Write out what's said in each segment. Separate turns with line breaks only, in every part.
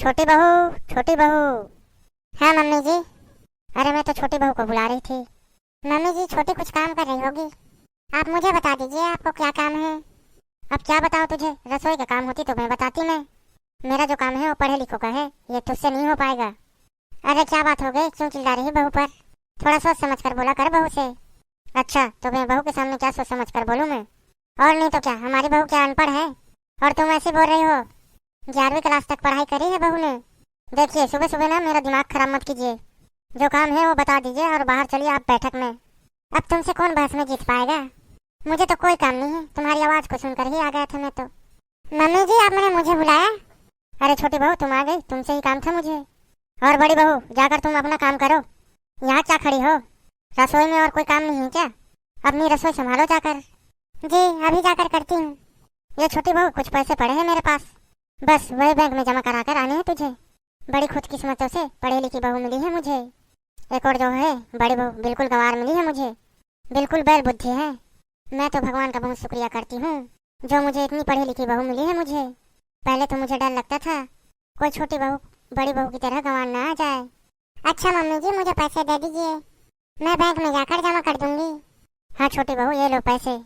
छोटी बहू, छोटी बहू। हाँ मम्मी जी। अरे मैं तो छोटी बहू को बुला रही थी। मम्मी जी छोटी कुछ काम कर रही होगी, आप मुझे बता दीजिए आपको क्या काम है। अब क्या बताओ तुझे, रसोई का काम होती तो मैं बताती। मैं मेरा जो काम है वो पढ़े लिखों का है, ये तुझसे नहीं हो पाएगा। अरे क्या बात हो गई, क्यों चिल्ला रही है बहू पर? थोड़ा सोच समझ कर बोला कर बहू से। अच्छा तो मैं बहू के सामने क्या सोच समझ कर बोलूं मैं? और नहीं तो क्या, हमारी बहू क्या अनपढ़ है? और तुम ऐसे बोल रही हो? 11वीं क्लास तक पढ़ाई करी है बहू ने। देखिए सुबह सुबह ना मेरा दिमाग खराब मत कीजिए। जो काम है वो बता दीजिए और बाहर चलिए आप बैठक में। अब तुमसे कौन बहस में जीत पाएगा? मुझे तो कोई काम नहीं है, तुम्हारी आवाज को सुनकर ही आ गया था मैं तो। मम्मी जी आपने मुझे बुलाया? अरे छोटी बहू तुम आ गई, तुमसे ही काम था मुझे। और बड़ी बहू जाकर तुम अपना काम करो। यहाँ क्या खड़ी हो? रसोई में और कोई काम नहीं है क्या? अपनी रसोई संभालो जाकर। जी अभी जाकर करती हूँ। ये छोटी बहू कुछ पैसे पड़े हैं मेरे पास, बस वही बैंक में जमा करा कर आने हैं तुझे। बड़ी खुदकिस्मतों से पढ़ी लिखी बहू मिली है मुझे। एक और जो है बड़ी बहू बिल्कुल गंवार मिली है मुझे, बिल्कुल बैल बुद्धि है। मैं तो भगवान का बहुत शुक्रिया करती हूँ जो मुझे इतनी पढ़ी लिखी बहू मिली है मुझे। पहले तो मुझे डर लगता था कोई छोटी बहू बड़ी बहू की तरह गंवार ना आ जाए। अच्छा मम्मी जी मुझे पैसे दे दीजिए, मैं बैंक में जाकर जमा कर दूंगी। हाँ छोटी बहू ये लो पैसे।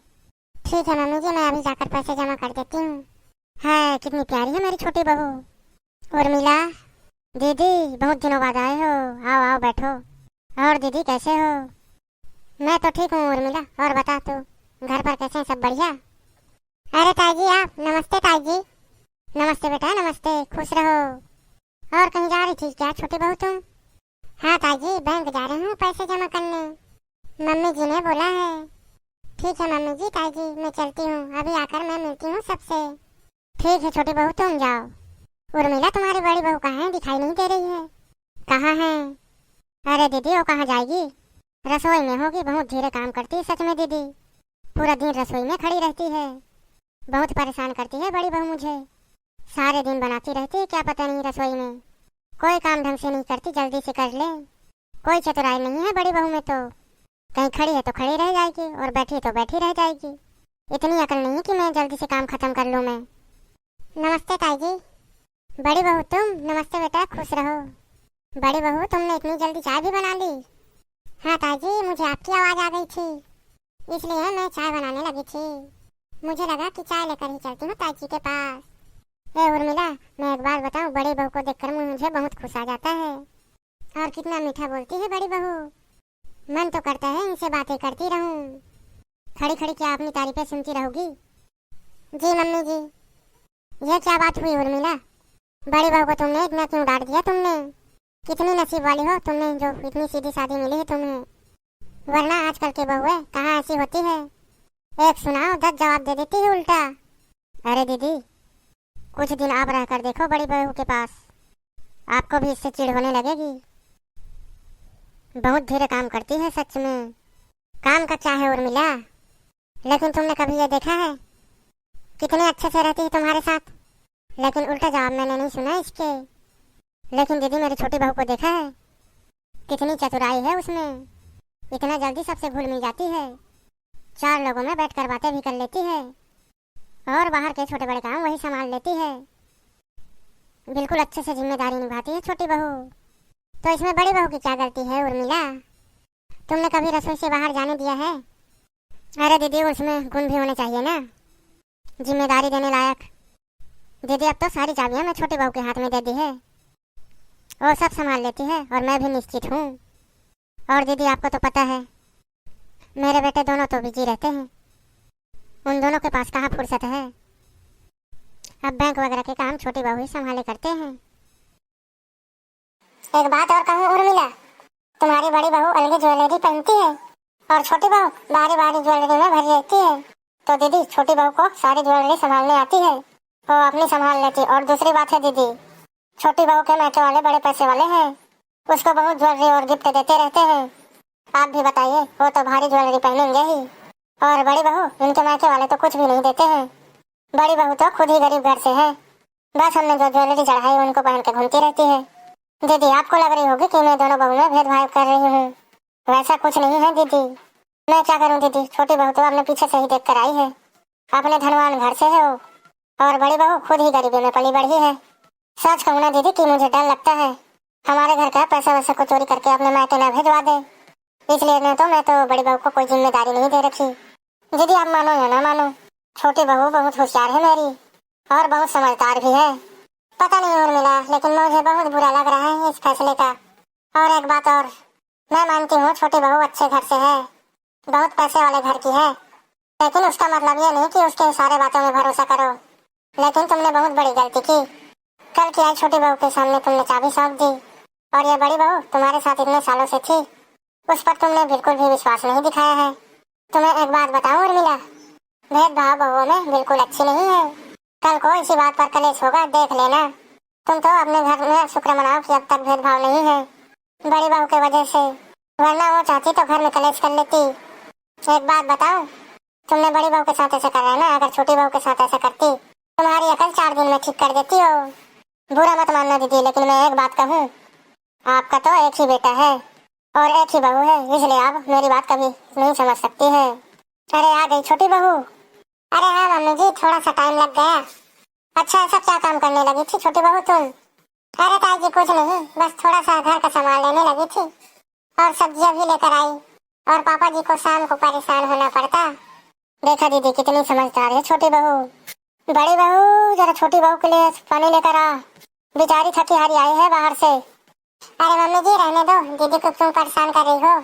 ठीक है मम्मी जी मैं अभी जाकर पैसे जमा कर देती हूँ। है कितनी प्यारी है मेरी छोटी बहू। उर्मिला दीदी बहुत दिनों बाद आए हो, आओ आओ बैठो। और दीदी कैसे हो? मैं तो ठीक हूँ उर्मिला, और बता तू घर पर कैसे हैं, सब बढ़िया? अरे ताई जी आप, नमस्ते ताई जी। नमस्ते बेटा नमस्ते, खुश रहो। और कहीं जा रही थी क्या छोटी बहू तुम? हाँ ताई जी बैंक जा रही हूँ पैसे जमा करने, मम्मी जी ने बोला है। ठीक है मम्मी जी ताई जी मैं चलती हूँ, अभी आकर मैं मिलती हूँ सबसे। ठीक है छोटी बहू तुम जाओ। उर्मिला तुम्हारी बड़ी बहू कहाँ है, दिखाई नहीं दे रही है। कहाँ है? अरे दीदी वो कहाँ जाएगी, रसोई में होगी, बहुत धीरे काम करती है सच में दीदी। पूरा दिन रसोई में खड़ी रहती है, बहुत परेशान करती है बड़ी बहू मुझे। सारे दिन बनाती रहती है क्या पता नहीं रसोई में, कोई काम ढंग से नहीं करती, जल्दी से कर ले। कोई चतुराई नहीं है बड़ी बहू में तो, कहीं खड़ी है तो खड़ी रह जाएगी और बैठी तो बैठी रह जाएगी। इतनी अकल नहीं है कि मैं जल्दी से काम खत्म कर लूँ मैं। नमस्ते ताई जी। बड़ी बहू तुम, नमस्ते बेटा खुश रहो। बड़ी बहू तुमने इतनी जल्दी चाय भी बना ली? हाँ ताई जी मुझे आपकी आवाज आ गई थी, इसलिए मैं चाय बनाने लगी थी। मुझे लगा कि चाय लेकर ही चलती हूँ ताई जी के पास। ए उर्मिला मैं एक बात बताऊँ, बड़ी बहू को देखकर मुझे बहुत खुश आ जाता है। और कितना मीठा बोलती है बड़ी बहू, मन तो करता है इनसे बातें करती रहूं। खड़ी खड़ी क्या अपनी तारीफें सुनती रहोगी? जी मम्मी जी। ये क्या बात हुई उर्मिला, बड़ी बहू को तुमने इतना क्यों डांट दिया तुमने? कितनी नसीब वाली हो तुमने जो इतनी सीधी सादी मिली है तुम्हें, वरना आजकल के बहुएं कहाँ ऐसी होती है, एक सुनाओ 10 जवाब दे देती है उल्टा। अरे दीदी कुछ दिन आप रह कर देखो बड़ी बहू के पास, आपको भी इससे चिढ़ होने लगेगी। बहुत धीरे काम करती है सच में। काम का क्या है उर्मिला, लेकिन तुमने कभी ये देखा है कितने अच्छे से रहती है तुम्हारे साथ? लेकिन उल्टा जवाब मैंने नहीं सुना इसके। लेकिन दीदी मेरी छोटी बहू को देखा है, कितनी चतुराई है उसमें, इतना जल्दी सबसे घुल मिल जाती है, 4 लोगों में बैठकर बातें भी कर लेती है, और बाहर के छोटे बड़े काम वही संभाल लेती है। बिल्कुल अच्छे से जिम्मेदारी निभाती है छोटी बहू। तो इसमें बड़ी बहू की क्या गलती है उर्मिला, तुमने कभी रसोई से बाहर जाने दिया है? अरे दीदी उसमें गुण भी होने चाहिए ना, जिम्मेदारी देने लायक। दीदी अब तो सारी चाबियां मैं छोटी बहू के हाथ में दे दी है, वो सब संभाल लेती है और मैं भी निश्चित हूँ। और दीदी आपको तो पता है मेरे बेटे दोनों तो बिजी रहते हैं, उन दोनों के पास कहाँ फुर्सत है। अब बैंक वगैरह के काम छोटी बहू ही संभाले करते हैं। एक बात और कहूँ उर्मिला, तुम्हारी बड़ी बहू अलग ज्वेलरी पहनती है और छोटी बहू बारी बारी ज्वेलरी में भरी रहती है। तो दीदी छोटी बहू को सारी ज्वेलरी संभालने आती है, वो अपनी संभाल लेती। और दूसरी बात है दीदी, छोटी बहू के मैके वाले बड़े पैसे वाले हैं, उसको बहुत ज्वेलरी और गिफ्ट देते रहते हैं। आप भी बताइए, वो तो भारी ज्वेलरी पहनेंगे ही, और बड़ी बहू इनके मैके वाले तो कुछ भी नहीं देते हैं। बड़ी बहू तो खुद ही गरीब घर से है, बस हमने जो ज्वेलरी चढ़ाई उनको पहन के घूमती रहती है। दीदी आपको लग रही होगी कि मैं दोनों बहू में भेदभाव कर रही हूँ, वैसा कुछ नहीं है दीदी। मैं क्या करूँ दीदी, छोटी बहू तो अपने पीछे से ही देख कर आई है, अपने धनवान घर से है वो, और बड़ी बहू खुद ही गरीबी में पली बढ़ी है। सच कहूँ ना दीदी कि मुझे डर लगता है हमारे घर का पैसा वैसा को चोरी करके अपने मायके न भिजवा दे, इसलिए मैं तो बड़ी बहू को कोई जिम्मेदारी नहीं दे रखी। दीदी आप मानो या ना मानो, छोटी बहू बहुत होशियार है मेरी और बहुत समझदार भी है। पता नहीं और मिला, लेकिन मुझे बहुत बुरा लग रहा है इस फैसले का। और एक बात और, मैं मानती हूँ छोटी बहू अच्छे घर से है, बहुत पैसे वाले घर की है, लेकिन उसका मतलब ये नहीं कि उसके सारे बातों में भरोसा करो। लेकिन तुमने बहुत बड़ी गलती की। कल की आई छोटी बहू के सामने तुमने चाबी सौंप दी, और ये बड़ी बहू तुम्हारे साथ इतने सालों से थी, उस पर तुमने बिल्कुल भी विश्वास नहीं दिखाया है। तुम्हें एक बात बताऊं उर्मिला, भेदभाव बहुओं में बिल्कुल अच्छी नहीं है। कल को इसी बात पर कलेश होगा, देख लेना। तुम तो अपने घर में शुक्र मनाओ कि अब तक भेदभाव नहीं है बड़ी बहू के वजह से, वरना वो चाहती तो घर में कलेश कर लेती। एक बात बताओ, तुमने बड़ी बहू के साथ ऐसा कर रहा है ना, अगर छोटी बहू के साथ ऐसा करती तुम्हारी अकल 4 दिन में ठीक कर देती हो। बुरा मत मानना दीदी, लेकिन मैं एक बात कहूँ, आपका तो एक ही बेटा है और एक ही बहू है, इसलिए आप मेरी बात कभी नहीं समझ सकती है। अरे आ गई छोटी बहू। अरे हाँ मम्मी जी, थोड़ा सा टाइम लग गया। अच्छा ऐसा क्या काम करने लगी थी छोटी बहू तुम? अरे ताई जी कुछ नहीं, बस थोड़ा सा घर का सामान लेने लगी थी और सब्जियां भी लेकर आई, और पापा जी को शाम को परेशान होना पड़ता। देखा दीदी कितनी समझदार है छोटी बहू। बड़ी बहू जरा छोटी बहू के लिए पानी लेकर आ, बेचारी थकी हारी आई है बाहर से। अरे मम्मी जी रहने दो, दीदी को क्यों परेशान कर रही हो,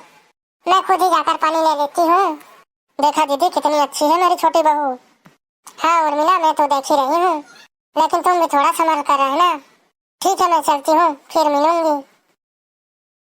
मैं खुद ही जाकर पानी ले लेती हूँ। देखा दीदी कितनी अच्छी है मेरी छोटी बहू। हाँ उर्मिला मैं तो देख ही रही हूँ, लेकिन तुम भी थोड़ा संभल कर रहना। ठीक है मैं चलती हूँ, फिर मिलूंगी।